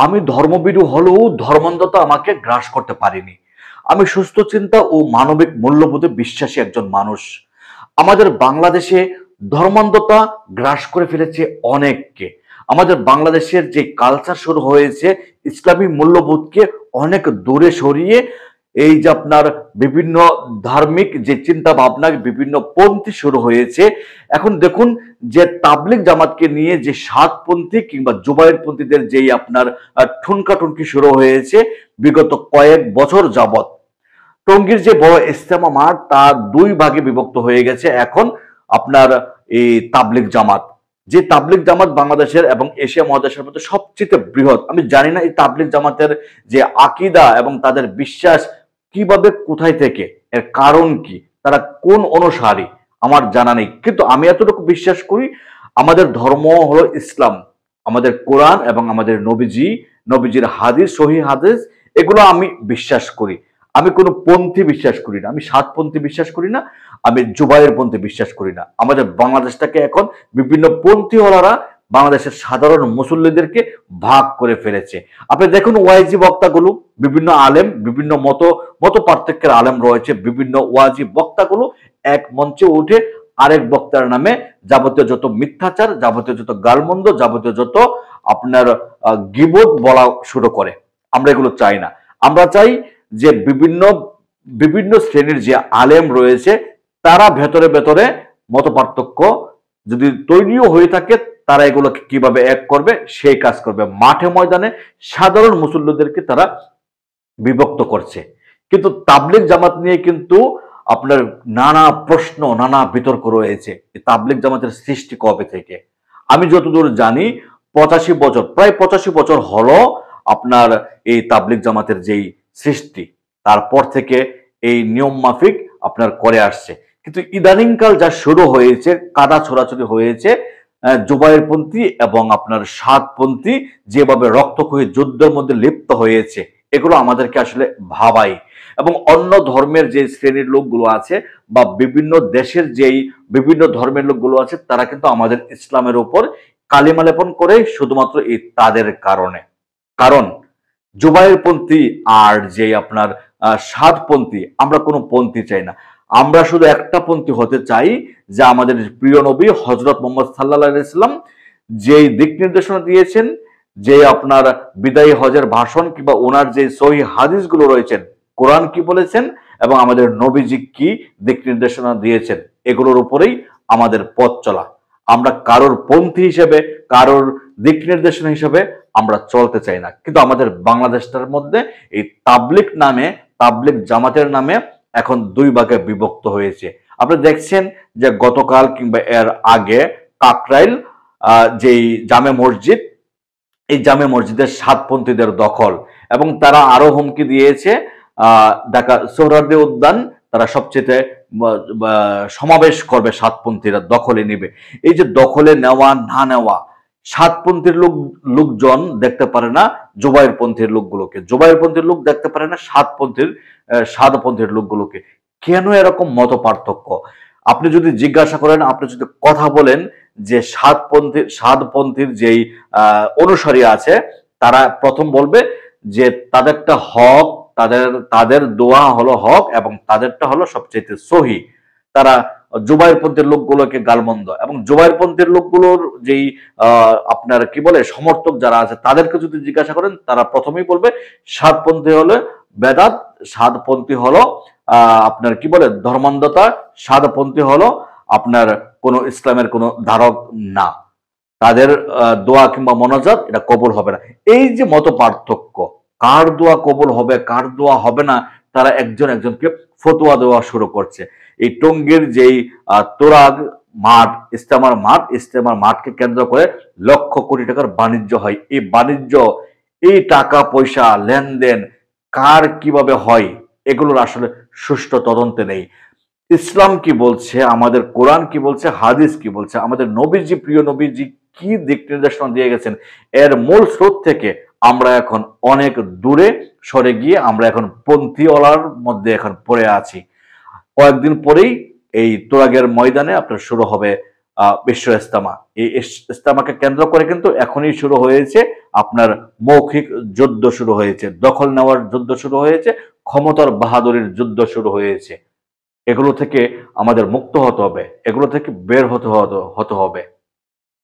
আমি ধর্মভীরু হলেও ধর্মান্ধতা আমাকে গ্রাস করতে পারেনি। আমি সুস্থ চিন্তা ও মানবিক মূল্যবোধে বিশ্বাসী একজন মানুষ। আমাদের বাংলাদেশে ধর্মান্ধতা গ্রাস করে ফেলেছে অনেককে। আমাদের বাংলাদেশের যে কালচার শুরু হয়েছে ইসলামী মূল্যবোধকে অনেক দূরে সরিয়ে এই যে আপনার বিভিন্ন ধার্মিক যে চিন্তা ভাবনা বিভিন্ন পন্থী শুরু হয়েছে। এখন দেখুন যে তাবলিগ জামাতকে নিয়ে যে সাতপন্থী কিংবা জুবাইরপন্থীদের যেই আপনার ঠুনকাঠুনকি শুরু হয়েছে বিগত কয়েক বছর যাবত। টঙ্গীর যে বড় ইজতেমা মাঠ তা দুই ভাগে বিভক্ত হয়ে গেছে এখন আপনার এই তাবলিগ জামাত। যে তাবলিগ জামাত বাংলাদেশের এবং এশিয়া মহাদেশের মধ্যে সবচেয়ে বৃহৎ। আমি জানি না এই তাবলিগ জামাতের যে আকীদা এবং তাদের বিশ্বাস কিভাবে কোথায় থেকে, এর কারণ কি, তারা কোন অনুসারী আমার জানা নেই, কিন্তু আমি এতটুকু বিশ্বাস করি আমাদের ধর্ম হলো ইসলাম। আমাদের কোরআন এবং আমাদের নবীজির হাদিস, সহিহ হাদিস, এগুলো আমি বিশ্বাস করি। আমি কোনো পন্থী বিশ্বাস করি না, আমি সাতপন্থী বিশ্বাস করি না, আমি জুবাইর পন্থী বিশ্বাস করি না। আমাদের বাংলাদেশটাকে এখন বিভিন্ন পন্থীওয়ালারা বাংলাদেশের সাধারণ মুসল্লিদেরকে ভাগ করে ফেলেছে। আপনি দেখুন ওয়াইজি বক্তাগুলো, বিভিন্ন আলেম, বিভিন্ন মত পার্থক্যের আলেম রয়েছে, বিভিন্ন ওয়াজি বক্তাগুলো এক মঞ্চে উঠে আরেক বক্তার নামে যাবতীয় যত মিথ্যাচার, যাবতীয় যত গালমন্দ, যাবতীয় যত আপনার গীবত বলা শুরু করে। আমরা এগুলো চাই না। আমরা চাই যে বিভিন্ন বিভিন্ন শ্রেণীর যে আলেম রয়েছে তারা ভেতরে ভেতরে মত পার্থক্য যদি তৈরিও হয়ে থাকে তারা এগুলোকে কিভাবে এক করবে সেই কাজ করবে। মাঠে ময়দানে সাধারণ মুসল্লিদেরকে তারা বিভক্ত করছে। কিন্তু তাবলিগ জামাত নিয়ে কিন্তু আপনার নানা প্রশ্ন, নানা বিতর্ক রয়েছে। তাবলিগ জামাতের সৃষ্টি কবে থেকে? আমি যতদূর জানি 85 বছর, প্রায় 85 বছর হলো আপনার এই তাবলিগ জামাতের যেই সৃষ্টি, তারপর থেকে এই নিয়ম মাফিক আপনার করে আসছে। কিন্তু ইদানিংকাল যা শুরু হয়েছে, কাদা ছোড়াছুড়ি হয়েছে, জুবাইরপন্থী এবং আপনার সাতপন্থী যেভাবে রক্তক্ষয়ী যুদ্ধের মধ্যে লিপ্ত হয়েছে, এগুলো আমাদেরকে আসলে ভাবাই। এবং অন্য ধর্মের যে শ্রেণীর লোকগুলো আছে বা বিভিন্ন দেশের যেই বিভিন্ন ধর্মের লোকগুলো আছে তারা কিন্তু আমাদের ইসলামের উপর কালিমা লেপন করে শুধুমাত্র এই তাদের কারণে। কারণ জুবাইরপন্থী আর যে আপনার সাতপন্থী, আমরা কোনো পন্থী চাই না। আমরা শুধু একটা পন্থী হতে চাই যে আমাদের প্রিয় নবী হযরত মুহাম্মদ সাল্লাল্লাহু আলাইহি সাল্লাম যেই দিক নির্দেশনা দিয়েছেন, যে আপনার বিদায়ী হজের ভাষণ কিংবা ওনার যে সহিহ হাদিসগুলো রয়েছেন, কোরআন কি বলেছেন এবং আমাদের নবীজি কি দিক নির্দেশনা দিয়েছেন, এগুলোর উপরেই আমাদের পথ চলা। আমরা কারোর পন্থী হিসেবে, কারোর দিক নির্দেশনা হিসেবে আমরা চলতে চাই না। কিন্তু আমাদের বাংলাদেশটার মধ্যে এই তাবলিগ জামাতের নামে এখন দুই ভাগে বিভক্ত হয়েছে। আপনি দেখছেন যে গতকাল কিংবা এর আগে কাকরাইল যেই জামে মসজিদ, এই জামে মসজিদের সাতপন্থীদের দখল, এবং তারা আরো হুমকি দিয়েছে ঢাকা সোহরাওয়ার্দী উদ্যান তারা সবচেয়ে সমাবেশ করবে, সাতপন্থীরা দখলে নেবে। এই যে দখলে নেওয়া না নেওয়া, সাতপন্থীর লোকজন দেখতে পারে না জুবাইরপন্থীর লোকগুলোকে, জুবাইরপন্থীর লোক দেখতে পারে না সাতপন্থীর লোকগুলোকে। কেন এরকম মত পার্থক্য? আপনি যদি জিজ্ঞাসা করেন, আপনি যদি কথা বলেন যে সাতপন্থীর যেই অনুসারী আছে তারা প্রথম বলবে যে তাদেরটা হক, তাদের দোয়া হলো হক এবং তাদেরটা হলো সবচেয়ে সহি। তারা জুবাইরপন্থীর লোকগুলোকে গালমন্দ, এবং জুবাইরপন্থীর লোকগুলোর যেই আপনার কি বলে সমর্থক যারা আছে তাদেরকে যদি জিজ্ঞাসা করেন তারা প্রথমেই বলবে সাতপন্থী হলো বেদাত, সাতপন্থী হলো আপনার কি বলে ধর্মান্ধতা, সাতপন্থী হলো আপনার কোন ইসলামের কোন ধারক না, তাদের দোয়া কিংবা মোনাজাত এটা কবুল হবে না। এই যে মত পার্থক্য, কার দোয়া কবুল হবে কার দোয়া হবে না, তারা একজন একজনকে ফতোয়া দেওয়া শুরু করছে। এই টঙ্গীর যেই তোরাগ মাঠ, ইজতেমার মাঠকে কেন্দ্র করে লক্ষ কোটি টাকার বাণিজ্য হয়। এই বাণিজ্য, এই টাকা পয়সা লেনদেন কার কিভাবে হয় এগুলোর আসলে সুষ্ঠু তদন্তে নেই। ইসলাম কি বলছে, আমাদের কোরআন কি বলছে, হাদিস কি বলছে, আমাদের নবীজি, প্রিয় নবীজি কি দিক নির্দেশনা দিয়ে গেছেন, এর মূল স্রোত থেকে আমরা এখন অনেক দূরে সরে গিয়ে আমরা এখন পন্থীওয়ালার মধ্যে এখন পড়ে আছি। কয়েকদিন পরেই এই তোরাগের ময়দানে আপনার শুরু হবে বিশ্ব ইস্তেমা। এই ইস্তেমাকে কেন্দ্র করে কিন্তু এখনই শুরু হয়েছে আপনার মৌখিক যুদ্ধ শুরু হয়েছে, দখল নেওয়ার যুদ্ধ শুরু হয়েছে, ক্ষমতার বাহাদুরির যুদ্ধ শুরু হয়েছে। এগুলো থেকে আমাদের মুক্ত হতে হবে, এগুলো থেকে বের হতে হবে।